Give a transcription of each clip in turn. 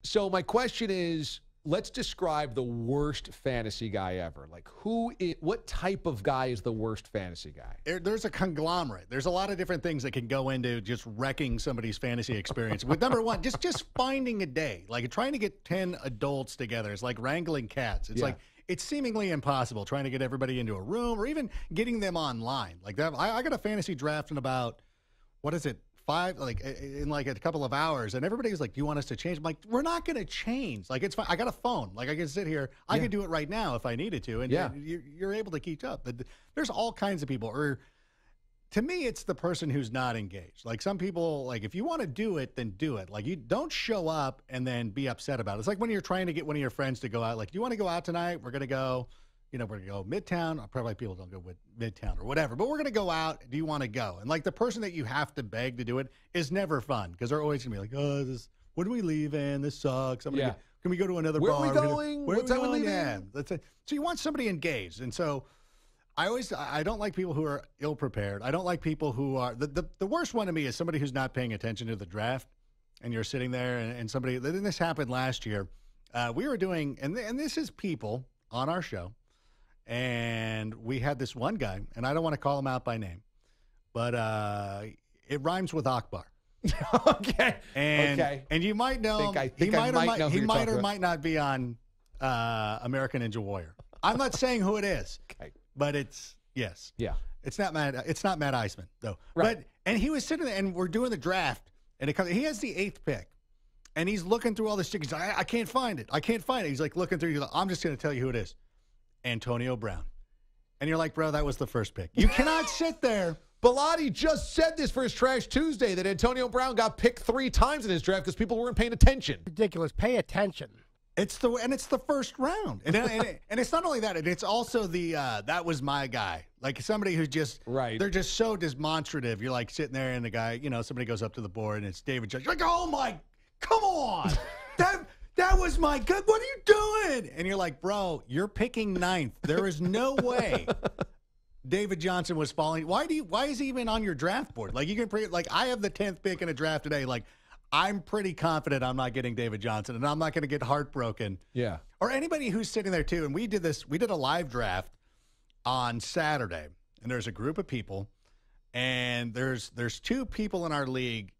So my question is, let's describe the worst fantasy guy ever. Like, what type of guy is the worst fantasy guy? There's a conglomerate. There's a lot of different things that can go into just wrecking somebody's fantasy experience. With number one, just finding a day, like trying to get 10 adults together. It's like wrangling cats. It's like it's seemingly impossible trying to get everybody into a room or even getting them online. Like that, I got a fantasy draft in about, what is it? In like a couple of hours, and everybody's like, "Do you want us to change?" I'm like, "We're not going to change. Like, it's fine. I got a phone. Like, I can sit here. I could do it right now if I needed to, and you're able to keep up." But there's all kinds of people. Or to me, it's the person who's not engaged. Like some people, like if you want to do it, then do it. Like you don't show up and then be upset about it. It's like when you're trying to get one of your friends to go out. Like, do you want to go out tonight? We're going to go. We're going to go Midtown. Probably people don't go with Midtown or whatever, but we're going to go out. Do you want to go? And like the person that you have to beg to do it is never fun because they're always going to be like, "Oh, what do we leave in? This sucks. Can we go to another Where bar? Are we going? Where what time we we going? leaving? Yeah. So you want somebody engaged. And so I don't like people who are ill prepared. I don't like people who are the worst one to me is somebody who's not paying attention to the draft and you're sitting there and somebody, then this happened last year. We were doing, and this is people on our show. And we had this one guy, and I don't want to call him out by name, but it rhymes with Akbar. Okay. And you might know he might or might not be on American Ninja Warrior. I'm not saying who it is. Okay. But it's yes. Yeah. It's not Matt Iceman though. Right. And he was sitting there and we're doing the draft and he has the 8th pick. And he's looking through all the stickers. I can't find it. He's like looking through. He's like, I'm just going to tell you who it is. Antonio Brown. And you're like, bro, that was the first pick. You cannot sit there. Bellotti just said this for his Trash Tuesday that Antonio Brown got picked 3 times in his draft because people weren't paying attention. Ridiculous. Pay attention. It's the first round. And it's not only that, it's also the that was my guy. Like somebody who's just they're just so demonstrative. You're like sitting there and the guy, somebody goes up to the board and it's David Johnson. You're like, oh my, come on. That was my good. What are you doing? And you're like, bro, you're picking 9th. There is no way David Johnson was falling. Why is he even on your draft board? Like you can I have the 10th pick in a draft today. Like I'm pretty confident I'm not getting David Johnson and I'm not going to get heartbroken. Yeah. Or anybody who's sitting there too. And we did a live draft on Saturday and there's a group of people and there's 2 people in our league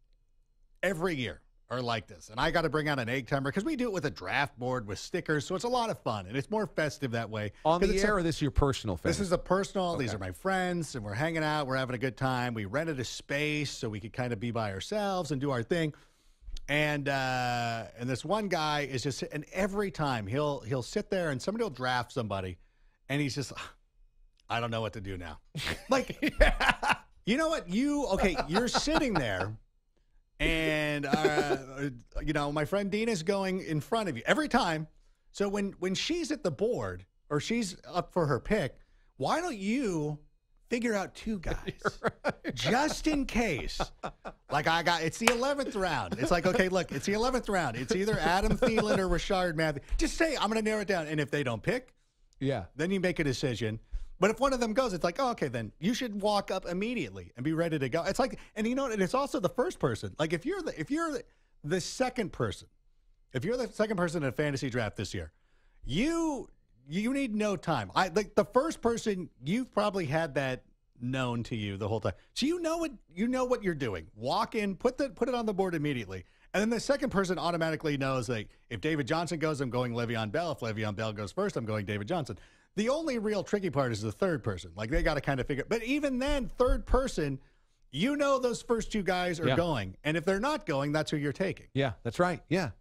every year are like this. And I got to bring out an egg timer because we do it with a draft board with stickers. So it's a lot of fun and it's more festive that way. On the air or this is your personal fantasy? This is a personal. Okay. These are my friends and we're hanging out. We're having a good time. We rented a space so we could kind of be by ourselves and do our thing. And this one guy is just, and every time he'll sit there and somebody will draft somebody and he's just, I don't know what to do now. Like, you know what? You're sitting there and, my friend Dina's going in front of you every time. So when she's at the board or she's up for her pick, why don't you figure out 2 guys just in case? Like it's the 11th round. It's like, okay, look, it's the 11th round. It's either Adam Thielen or Rashard Matthews. Just say, I'm going to narrow it down. And if they don't pick, then you make a decision. But if one of them goes, it's like, oh, okay, then you should walk up immediately and be ready to go. It's like, and you know what? And it's also the first person. Like if you're the second person, if you're the second person in a fantasy draft this year, you need no time. Like the first person, you've probably had that known to you the whole time. So you know what you're doing. Walk in, put it on the board immediately. And then the second person automatically knows, like, if David Johnson goes, I'm going Le'Veon Bell. If Le'Veon Bell goes first, I'm going David Johnson. The only real tricky part is the third person. Like, they got to kind of figure. But even then, third person, those first 2 guys are going. And if they're not going, that's who you're taking. Yeah, that's right. Yeah.